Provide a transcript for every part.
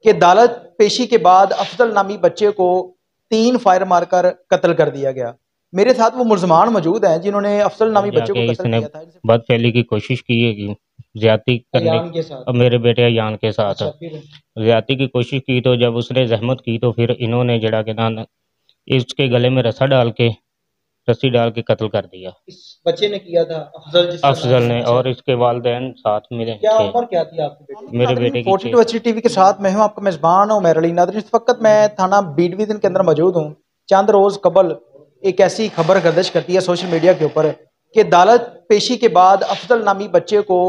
कि अदालत पेशी के बाद अफजल नामी बच्चे को 3 फायर मारकर कत्ल कर दिया गया। मेरे साथ वो मुल्ज़मान मौजूद हैं जिन्होंने अफजल नामी बच्चे को जाके कत्ल इसने किया था। बदफैली की कोशिश की है कि ज्यादती करने अयान के साथ। अब मेरे बेटे अयान के साथ अच्छा, फिर ज्यादती की कोशिश की, तो जब उसने जहमत की तो फिर इन्होंने जड़ा के ना इसके गले में रस्सी डाल के कत्ल कर दिया। इस बच्चे ने किया था, अफजल जिसका नाम अफजल है। ने, अच्छा, और इसके वालिदैन साथ मिले क्या थे। उम्र क्या थी आपके बेटे की? मेरे नादरीन, बेटे की 42 6 अच्छी टीवी के साथ मैं हूं आपका मेजबान उमैर अली। नादरीन, इस वक्त मैं थाना बी डिवीजन के अंदर मौजूद हूं। चंद रोज कबल एक ऐसी खबर गर्दिश करती है सोशल मीडिया के ऊपर कि अदालत पेशी के बाद अफजल नामी बच्चे को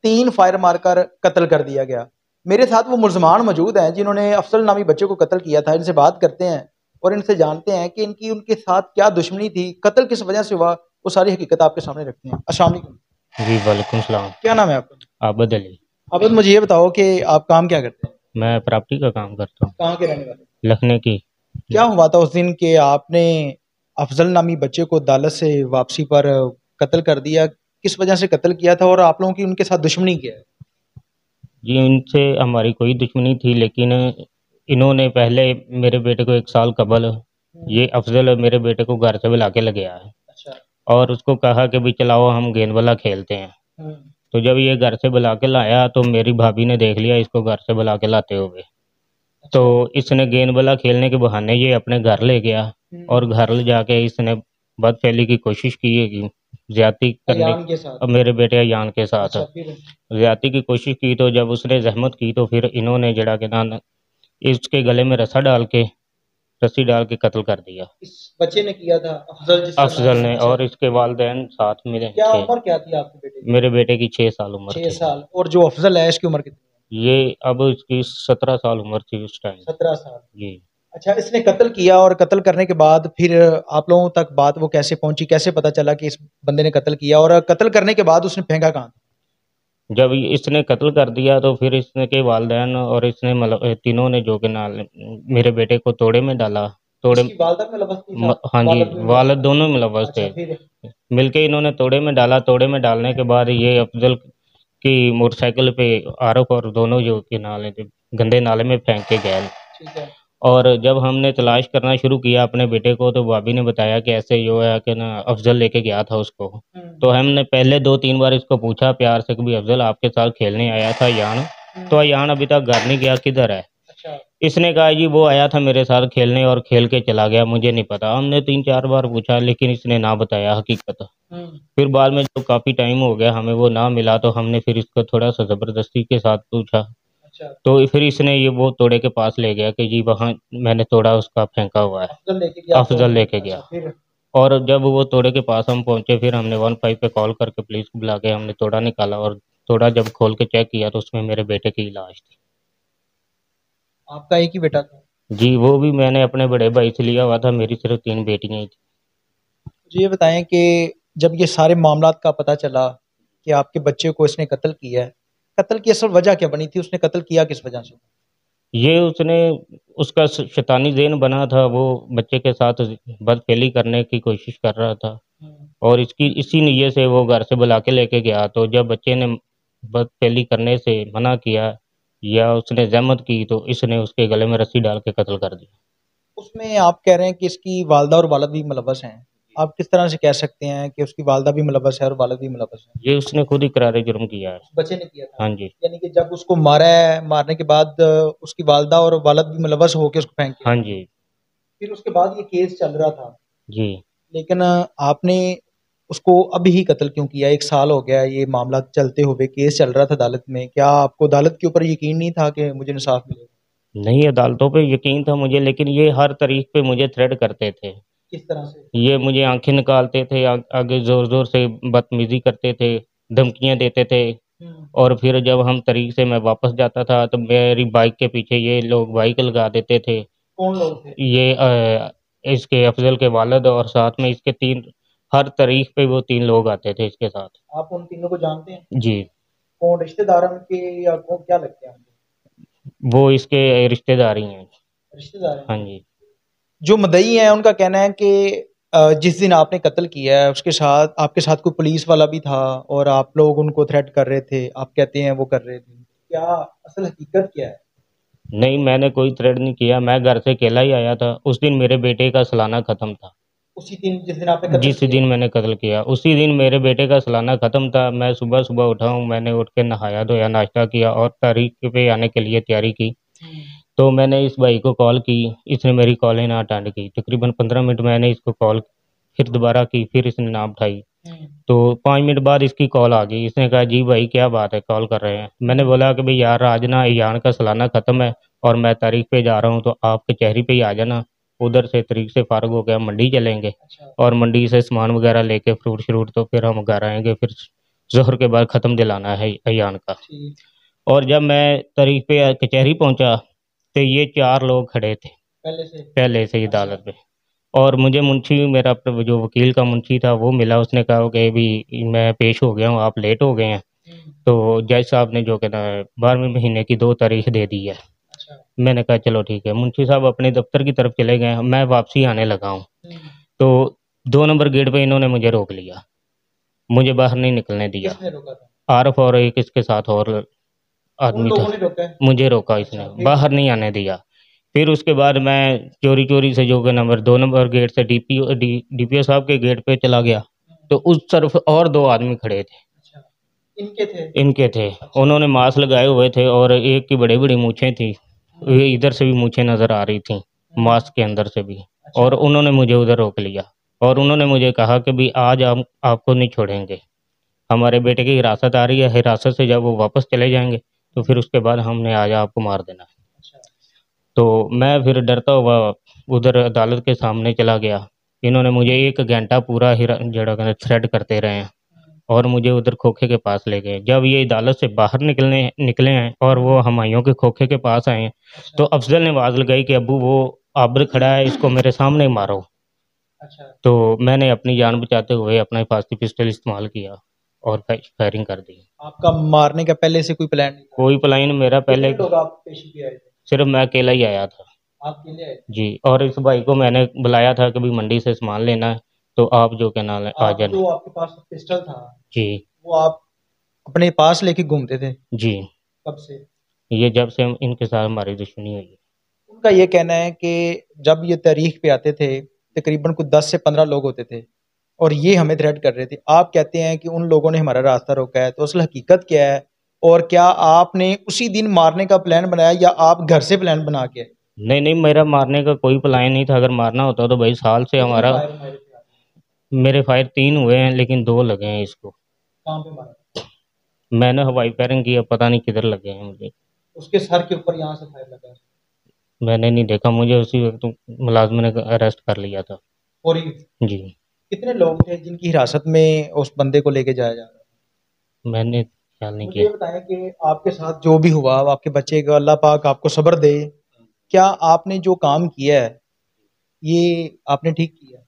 3 फायर मारकर कत्ल कर दिया गया। मेरे साथ वो मुल्ज़मान मौजूद हैं जिन्होंने अफजल नामी बच्चे को कत्ल किया था। इनसे बात करते हैं और इनसे जानते हैं कि इनकी उनके साथ क्या दुश्मनी थी, कत्ल किस वजह से हुआ। वो सारी हकीकत आपके सामने रखते हैं। अस्सलाम वालेकुम। जी वालेकुम सलाम। क्या नाम है आपका? आबद अली। अब मुझे ये बताओ कि आप काम क्या करते हैं? मैं प्रॉपर्टी का काम करता हूँ, कहाँ के रहने वाले? लखनऊ की। क्या हुआ था उस दिन कि आपने अफजल नामी बच्चे को अदालत से वापसी पर कत्ल कर दिया? किस वजह से कत्ल किया था और आप लोगों की उनके साथ दुश्मनी क्या है? जी, इनसे हमारी कोई दुश्मनी थी, लेकिन इन्होंने पहले मेरे बेटे को 1 साल कबल ये अफजल मेरे बेटे को घर से बुला के ले गया है अच्छा। और उसको कहा कि भी चलाओ हम गेंद वाला खेलते हैं। हम्म। तो जब ये घर से बुला के लाया तो मेरी भाभी ने देख लिया इसको घर से बुला के लाते हुए। तो अच्छा। इसने गेंद वाला खेलने के बहाने ये अपने घर ले गया और घर ले जाके इसने बदफैली की कोशिश की है कि ज्यादती करने अयान के साथ। अब मेरे बेटे अयान के साथ अच्छा, फिर ज्यादती की कोशिश की, तो जब उसने जहमत की तो फिर इन्होंने जड़ा के ना इसके गले में रस्सी डाल के कत्ल कर दिया। इस बच्चे ने किया था, अफजल जिसका नाम अफजल है। ने, अच्छा, और इसके वालिदैन साथ मिले क्या थे। उम्र क्या थी आपके बेटे की? मेरे बेटे की 6 साल उम्र 6 थी। साल। और जो अफजल है इसकी उम्र कितनी ये अब इसकी 17 साल उम्र थी उस टाइम। है? 17 साल। जी। अच्छा, इसने कत्ल किया और कत्ल करने के बाद फिर आप लोगों तक बात वो कैसे पहुंची? कैसे पता चला कि इस बंदे ने कत्ल किया और कत्ल करने के बाद उसने फेंका कहाँ? जब इसने कत्ल कर दिया तो फिर इसने के वालिदैन और इसने मतलब तीनों ने जो कि नाल मेरे बेटे को तोड़े में डाला। तोड़े इसकी वालदा में लबस थी साथ? हाँ जी, वालद भी वालिद मुलव्वस दोनों थे? मुलव्वस अच्छा, थे। फिर? मिलके इन्होंने तोड़े में डाला। तोड़े में डालने के बाद ये अफजल की मोटरसाइकिल पे आरोप और दोनों जो कि नाले थे गंदे नाले में फेंक के गए। ठीक है। और जब हमने तलाश करना शुरू किया अपने बेटे को तो भाभी ने बताया कि ऐसे जो है कि ना अफजल लेके गया था उसको। तो हमने पहले 2-3 बार इसको पूछा प्यार से कि भी अफजल आपके साथ खेलने आया था अयान? तो अयान अभी तक घर नहीं गया, किधर है? अच्छा। इसने कहा जी वो आया था मेरे साथ खेलने और खेल के चला गया, मुझे नहीं पता। हमने 3-4 बार पूछा लेकिन इसने ना बताया हकीकत। फिर बाद में जब काफ़ी टाइम हो गया हमें वो ना मिला तो हमने फिर इसको थोड़ा सा ज़बरदस्ती के साथ पूछा। अच्छा। तो फिर इसने ये वो तोड़े के पास ले गया कि जी वहाँ मैंने तोड़ा उसका फेंका हुआ है। अफजल लेके गया अफजल लेके अच्छा, गया। फिर? और जब वो तोड़े के पास हम पहुंचे फिर हमने 15 पे कॉल करके पुलिस को बुला के हमने तोड़ा निकाला और तोड़ा जब खोल के चेक किया तो उसमें मेरे बेटे की लाश थी। आपका एक ही बेटा था? जी, वो भी मैंने अपने बड़े भाई से लिया हुआ था, मेरी सिर्फ 3 बेटियां ही थी। मुझे ये बताएं कि जब ये सारे मामलात का पता चला कि आपके बच्चे को इसने कत्ल किया है, कत्ल की असल वजह क्या बनी थी? उसने कत्ल किया किस वजह से? ये उसने उसका शैतानी ज़हन बना था, वो बच्चे के साथ बदफेली करने की कोशिश कर रहा था और इसकी इसी नीयत से वो घर से बुला के लेके गया। तो जब बच्चे ने बदफेली करने से मना किया या उसने ज़हमत की तो इसने उसके गले में रस्सी डाल के कत्ल कर दिया। उसमें आप कह रहे हैं कि इसकी वालदा और वालिद भी मुलव्वस हैं। आप किस तरह से कह सकते हैं कि उसकी वालदा भी मुलव्वस है और वालिद भी मुलव्वस है? ये उसने खुद इकरार जुर्म किया है। उस बच्चे ने किया था? हाँ जी। यानी कि जब उसको मारा है, मारने के बाद उसकी वालदा और वालिद भी मुलव्वस होके उसको फेंक के हाँ आए। जी। फिर उसके बाद ये केस चल रहा था, जी। लेकिन आपने उसको अभी ही कत्ल क्यों किया? 1 साल हो गया ये मामला चलते हुए, केस चल रहा था अदालत में। क्या आपको अदालत के ऊपर यकीन नहीं था कि मुझे इंसाफ मिलेगा? नहीं, अदालतों पे यकीन था मुझे, लेकिन ये हर तरीक़ पे मुझे थ्रेट करते थे। किस तरह से? ये मुझे आँखें निकालते थे, आगे ज़ोर-ज़ोर से बदतमीज़ी करते थे, धमकियाँ देते थे। हम्म। और फिर जब हम तरीक़ से मैं वापस जाता था तो मेरी बाइक के पीछे ये लोग बाइक लगा देते थे। कौन लोग थे? ये इसके अफ़ज़ल के वालिद और साथ में इसके 3 हर तरीक़ पे वो 3 लोग आते थे इसके साथ। आप उन तीनों को जानते हैं? जी। कौन, रिश्तेदार हैं उनके या कौन, क्या लगते हैं उनके? वो इसके रिश्तेदार ही हैं। रिश्तेदार हाँ हैं। जी। जो मुद्दई है उनका कहना है कि जिस दिन आपने कत्ल किया है उसके साथ आपके साथ कोई पुलिस वाला भी था और आप लोग उनको थ्रेट कर रहे थे। आप कहते हैं वो कर रहे थे। क्या असल हकीकत क्या है? नहीं, मैंने कोई थ्रेड नहीं किया, मैं घर से अकेला ही आया था। उस दिन मेरे बेटे का सालाना ख़त्म था। उसी दिन जिस दिन आपने कत्ल जिस किया? दिन मैंने कत्ल किया, उसी दिन मेरे बेटे का सालाना ख़त्म था। मैं सुबह-सुबह उठा हूँ, मैंने उठ के नहाया-धोया, नाश्ता किया और तारीख पे आने के लिए तैयारी की। हम्म, तो मैंने इस भाई को कॉल की, इसने मेरी कॉल ही ना अटेंड की। तकरीबन 15 मिनट मैंने इसको कॉल फिर दोबारा की, फिर इसने ना उठाई। हम्म, तो 5 मिनट बाद इसकी कॉल आ गई। इसने कहा, "जी भाई, क्या बात है, कॉल कर रहे हैं?" मैंने बोला कि, "भई यार, आज ना ईयान का सालाना ख़त्म है और मैं तारीख पे जा रहा हूँ, तो आप कचहरी पे ही आ जाना। उधर से तारीख से फ़ारिग होके हम मंडी चलेंगे अच्छा। और मंडी से सामान वगैरह लेके फ्रूट-श्रूट तो फिर हम घर आएँगे, फिर ज़ोहर के बाद ख़त्म दिलाना है ईयान का।" ठीक। और जब मैं तारीख पे कचहरी पहुँचा, तो ये 4 लोग खड़े थे, पहले से? पहले से ही अच्छा। अदालत में। और मुझे मुंशी मेरा जो वकील का मुंशी था वो मिला, उसने कहा कि भी मैं पेश हो गया हूँ, आप लेट हो गए हैं। हम्म, तो जज साहब ने जो कहना है 12वें महीने की 2 तारीख दे दी है। अच्छा। मैंने कहा चलो ठीक है। मुंशी साहब अपने दफ्तर की तरफ चले गए, मैं वापसी आने लगा हूँ। हम्म, तो 2 नंबर गेट पे इन्होंने मुझे रोक लिया, मुझे बाहर नहीं निकलने दिया। किसने रोका था? आरफ़ और एक इसके साथ और उन आदमी था, लोगों ने रोका है? मुझे रोका इसने, अच्छा, फिर? बाहर नहीं आने दिया। फिर उसके बाद मैं चोरी-चोरी से जो कि नंबर 2 नंबर गेट से डीपीओ साहब के गेट पे चला गया, तो उस तरफ और 2 आदमी खड़े थे, अच्छा, इनके थे? इनके थे। अच्छा। उन्होंने मास्क लगाए हुए थे और एक की बड़ी-बड़ी मूँछें थी। हम्म, ये इधर से भी मूँछें नज़र आ रही थीं, हम्म, मास्क के अंदर से भी। अच्छा। और उन्होंने मुझे उधर रोक लिया और उन्होंने मुझे कहा कि भई आज हम आपको नहीं छोड़ेंगे। हमारे बेटे की हिरासत आ रही है, हिरासत से जब वो वापस चले जाएँगे, तो फिर उसके बाद हमने आज आपको मार देना है। अच्छा। तो मैं फिर डरता हुआ उधर अदालत के सामने चला गया। इन्होंने मुझे 1 घंटा पूरा जेड़ा कहते थ्रेट करते रहे हैं हम्म, और मुझे उधर खोखे के पास ले गए। जब ये अदालत से बाहर निकले हैं और वो हुमायूं के खोखे के पास आए हैं, अच्छा। तो अफ़ज़ल ने आवाज़ लगाई कि अब्बू वो आबिद खड़ा है, इसको मेरे सामने मारो। अच्छा। तो मैंने अपनी जान बचाते हुए अपना हिफाज़ती पिस्टल इस्तेमाल किया और फायरिंग कर दी। आपका मारने का पहले से कोई प्लान नहीं था? कोई प्लान मेरा कितने पहले लोग आप पेशी पे आए थे? सिर्फ़ मैं अकेला ही आया था। आप अकेले आए थे? जी, और इस भाई को मैंने बुलाया था कि भई मंडी से सामान लेना है, तो आप जो क्या नाम है आ आप जाना। जो आपके पास पिस्टल था, जी, वो आप अपने पास लेके घूमते थे? जी। कब से? ये जब से हम इनके साथ हमारी दुश्मनी हुई है। उनका ये कहना है कि जब ये तारीख पे आते थे, तकरीबन कुछ 10 से 15 लोग होते थे और ये हमें थ्रेट कर रहे थे। आप कहते हैं कि उन लोगों ने हमारा रास्ता रोका है, तो असल हकीकत क्या है? और क्या आपने उसी दिन मारने का प्लान बनाया या आप घर से प्लान बना के आए? नहीं, नहीं, मेरा मारने का कोई प्लान नहीं था, अगर मारना होता तो भाई साल से कितने हमारा फायर मारे थे आपने? मेरे फायर 3 हुए हैं लेकिन 2 लगे हैं इसको। कहाँ पे मारा? मैंने हवाई फायरिंग की, अब पता नहीं किधर लगे हैं मुझे। उसके सर के ऊपर यहाँ से फायर लगा है। मैंने नहीं देखा, मुझे उसी वक़्त मुलाज़िम ने अरेस्ट कर लिया था। और ये जी, कितने लोग थे जिनकी हिरासत में उस बंदे को लेके जाया जा रहा था? मैंने ख़्याल नहीं मुझे ये किया। बताएं कि आपके साथ जो भी हुआ, आपके बच्चे को अल्लाह पाक आपको सब्र दे। क्या आपने जो काम किया है, ये आपने ठीक किया?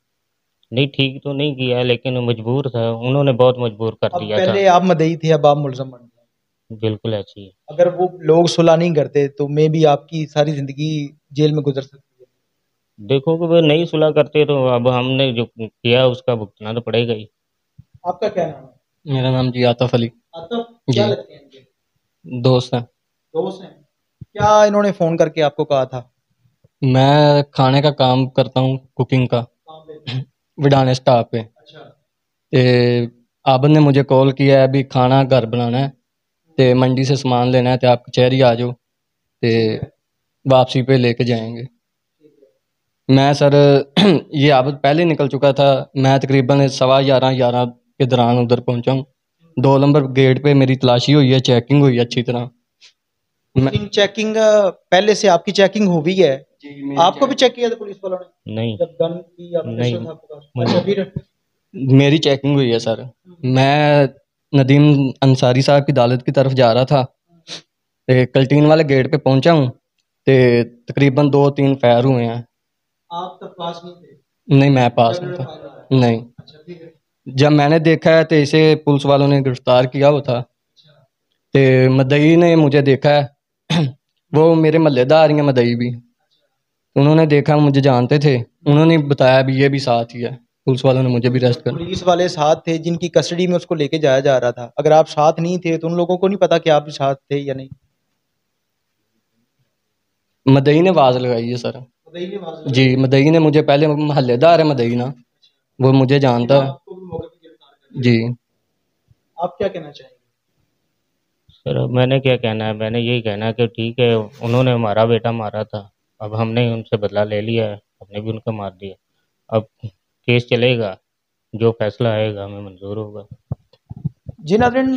नहीं, ठीक तो नहीं किया लेकिन मजबूर था, उन्होंने बहुत मजबूर कर अब दिया था। पहले आप मदई थे, अब आप मुलज़म बन गए। बिल्कुल ऐसे ही है। अगर वो लोग सुलह नहीं करते, तो मे बी आपकी सारी ज़िंदगी जेल में गुज़र सकती है। देखो कि वो नहीं सुलह करते तो अब हमने जो किया उसका भुगतना तो पड़ेगा ही। आपका क्या नाम है? मेरा नाम जी आतिफ अली। आतिफ़, क्या जी, लगते हैं इनके? दोस्त हैं। दोस्त हैं? क्या इन्होंने फ़ोन करके आपको कहा था? मैं खाने का काम करता हूँ, कुकिंग का, कहाँ पे? विडाने स्टाफ पे। अच्छा। ते आबिद ने मुझे कॉल किया है, अभी खाना घर बनाना है, ते मंडी से सामान लेना है, ते आप कचहरी आ जाओ, ते ठीक है, वापसी पे लेके जाएंगे। ठीक है। मैं सर ये आबिद पहले निकल चुका था। मैं तकरीबन 11:15 के दौरान उधर पहुंचा हूँ। 2 नंबर गेट पे मेरी तलाशी हुई है, चेकिंग हुई है अच्छी तरह। उस मैं दिन चेकिंग पहले से आपकी चेकिंग हुई है? जी आपको भी चेक किया था पुलिस वालों ने? नहीं, जब गन की या पिस्टल नहीं, था आपके पास? मुझे अच्छा, फिर? मेरी चेकिंग हुई है सर। मैं नदीम अंसारी साहब की अदालत की तरफ जा रहा था, ते कल्टीन वाले गेट पे पहुंचा हूँ, ते तकरीबन 2-3 फायर हुए हैं। आप तब पास नहीं थे नहीं, मैं पास जब नहीं इन्होंने था। फायर लगाया? नहीं, अच्छा, फिर? जब मैंने देखा है तो इसे पुलिस वालों ने गिरफ्तार किया हुआ था। अच्छा। ते मदई ने मुझे देखा है वो मेरे महल्लेदार ही हैं मदई भी। उन्होंने देखा, मुझे जानते थे, उन्होंने बताया भी ये भी साथ ही है। पुलिस वालों ने मुझे भी जब अरेस्ट कर। पुलिस वाले साथ थे जिनकी कस्टडी में उसको लेके जाया जा रहा था, अगर आप साथ नहीं थे तो उन लोगों को नहीं पता कि आप भी साथ थे या नहीं? मदई ने आवाज़ लगाई है सर। जी, मदई ने मुझे पहले, महल्लेदार है मदई ना, वो मुझे जानता है। जी। आप क्या कहना चाहेंगे? सर अब मैंने क्या कहना है, मैंने यही कहना है कि ठीक है, उन्होंने हमारा बेटा मारा था, अब हमने उनसे बदला ले लिया है, हमने भी उनको मार दिया। अब केस चलेगा, जो फैसला आएगा हमें मंजूर होगा। जी नाज़रीन,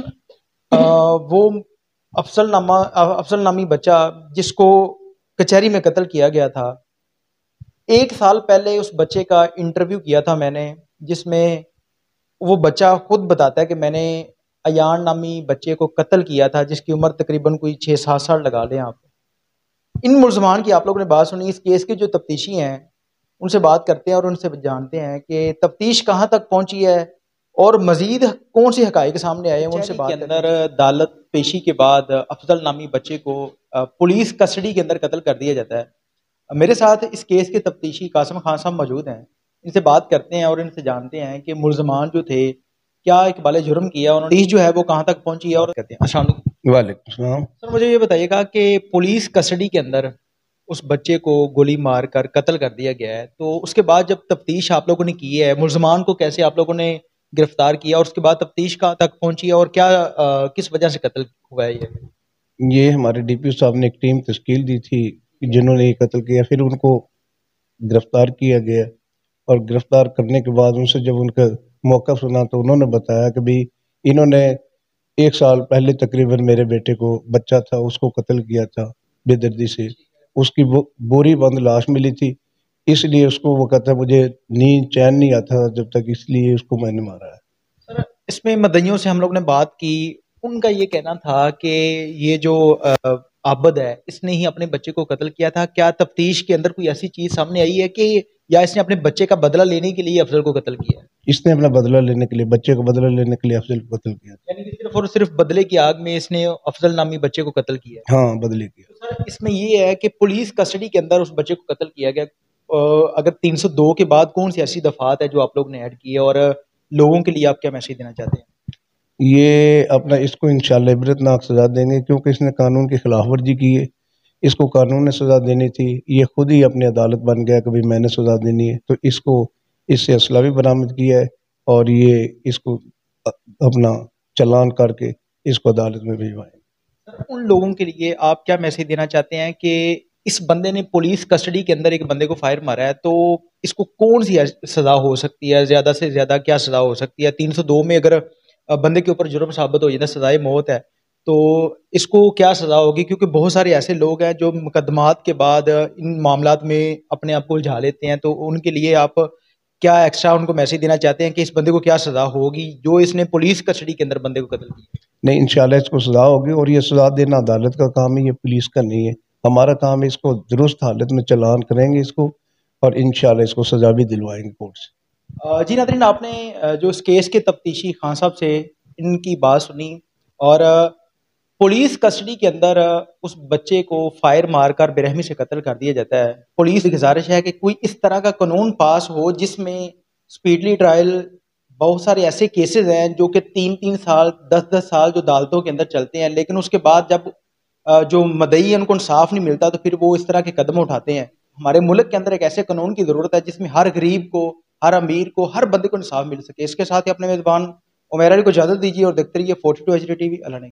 वो अफसल नामी बच्चा जिसको कचहरी में कत्ल किया गया था, 1 साल पहले उस बच्चे का इंटरव्यू किया था मैंने, जिसमें वो बच्चा खुद बताता है कि मैंने अयान नामी बच्चे को कत्ल किया था, जिसकी उम्र तकरीबन कोई 6-7 साल लगा लें आप। इन मुलजमान की आप लोगों ने बात सुनी। इस केस के जो तफ्तीशी हैं उनसे बात करते हैं और उनसे जानते हैं कि तफ्तीश कहाँ तक पहुंची है और मजीद कौन से हकाइक सामने आए हैं। उनसे बात के अंदर अदालत पेशी के बाद अफजल नामी बच्चे को पुलिस कस्टडी के अंदर कत्ल कर दिया जाता है। मेरे साथ इस केस के तफ्तीशी कासिम खान साहब मौजूद हैं। इनसे बात करते हैं और इनसे जानते हैं कि मुलजमान जो थे क्या इकबाल जुर्म किया, उन्होंने तफ्तीश जो है वो कहाँ तक पहुंची है। और कहते हैं अस्सलाम वालेकुम। वालेकुम सलाम। सर, मुझे ये बताइएगा कि पुलिस कस्टडी के अंदर उस बच्चे को गोली मार कर कत्ल कर दिया गया है, तो उसके बाद जब तफ्तीश आप लोगों ने की है, मुलजमान को कैसे आप लोगों ने गिरफ्तार किया और उसके बाद तफ्तीश कहाँ तक पहुंची है और क्या किस वजह से कत्ल हुआ है ये हमारे डीपीओ साहब ने एक टीम तश्कील दी थी जिन्होंने ये कत्ल किया, फिर उनको गिरफ्तार किया गया और गिरफ्तार करने के बाद उनसे जब उनका मौका सुना तो उन्होंने बताया कि भाई इन्होंने 1 साल पहले तकरीबन मेरे बेटे को, बच्चा था, उसको कत्ल किया था बेदर्दी से। उसकी बोरी बंद लाश मिली थी, इसलिए उसको, वो कहता है मुझे नींद चैन नहीं आता जब तक, इसलिए उसको मैंने मारा है। सर, इसमें मदइयों से हम लोग ने बात की, उनका ये कहना था कि ये जो आबद है इसने ही अपने बच्चे को कत्ल किया था। क्या तफ्तीश के अंदर कोई ऐसी चीज सामने आई है कि या इसने अपने बच्चे का बदला लेने के लिए अफजल को कत्ल किया है? इसने अपना बदला लेने के लिए, बच्चे का बदला लेने के लिए अफजल को कत्ल किया। यानी कि सिर्फ और सिर्फ बदले की आग में इसने अफजल नामी बच्चे को कत्ल किया है। हाँ, बदले किया। तो सर, इसमें ये है कि पुलिस कस्टडी के अंदर उस बच्चे को कत्ल किया गया। अगर 302 के बाद कौन सी ऐसी दफात है जो आप लोग ने ऐड की है और लोगों के लिए आप क्या मैसेज देना चाहते हैं? ये अपना, इसको इंशाल्लाह इबरतनाक सजा देंगे क्योंकि इसने कानून की खिलाफ वर्जी की है। इसको कानून ने सजा देनी थी, ये खुद ही अपनी अदालत बन गया कि भाई मैंने सजा देनी है, तो इसको, इससे असला भी बरामद किया है और ये इसको अपना चालान करके इसको अदालत में भिजवाएंगे। सर, उन लोगों के लिए आप क्या मैसेज देना चाहते हैं कि इस बंदे ने पुलिस कस्टडी के अंदर एक बंदे को फायर मारा है, तो इसको कौन सी सजा हो सकती है, ज्यादा से ज्यादा क्या सजा हो सकती है? 302 में अगर बंदे के ऊपर जुर्म साबित हो जाता है, सजाए मौत है, तो इसको क्या सजा होगी? क्योंकि बहुत सारे ऐसे लोग हैं जो मुकदमात के बाद इन मामलात में अपने आप को उलझा लेते हैं, तो उनके लिए आप क्या एक्स्ट्रा उनको मैसेज देना चाहते हैं कि इस बंदे को क्या सजा होगी जो इसने पुलिस कस्टडी के अंदर बंदे को कत्ल किया? नहीं, इंशाल्लाह इसको सजा होगी और ये सजा देना अदालत का काम है, ये पुलिस का नहीं है। हमारा काम है इसको दुरुस्त हालत में चालान करेंगे इसको और इंशाल्लाह इसको सजा भी दिलवाएंगे कोर्ट से। जी नाज़रीन, आपने जो इस केस के तफ्तीशी खान साहब से इनकी बात सुनी और पुलिस कस्टडी के अंदर उस बच्चे को फायर मारकर बेरहमी से कत्ल कर दिया जाता है। पुलिस की गुजारिश है कि कोई इस तरह का कानून पास हो जिसमें स्पीडली ट्रायल, बहुत सारे ऐसे केसेस हैं जो कि 3-3 साल, 10-10 साल जो अदालतों के अंदर चलते हैं, लेकिन उसके बाद जब जो मदई है उनको इंसाफ नहीं मिलता तो फिर वो इस तरह के कदम उठाते हैं। हमारे मुल्क के अंदर एक ऐसे कानून की ज़रूरत है जिसमें हर गरीब को, हर अमीर को, हर बंदे को इंसाफ मिल सके। इसके साथ ही अपने मेज़बान उमेर अली को इजाज़त दीजिए और देखते रहिए 42 HD TV। अल्लाह ने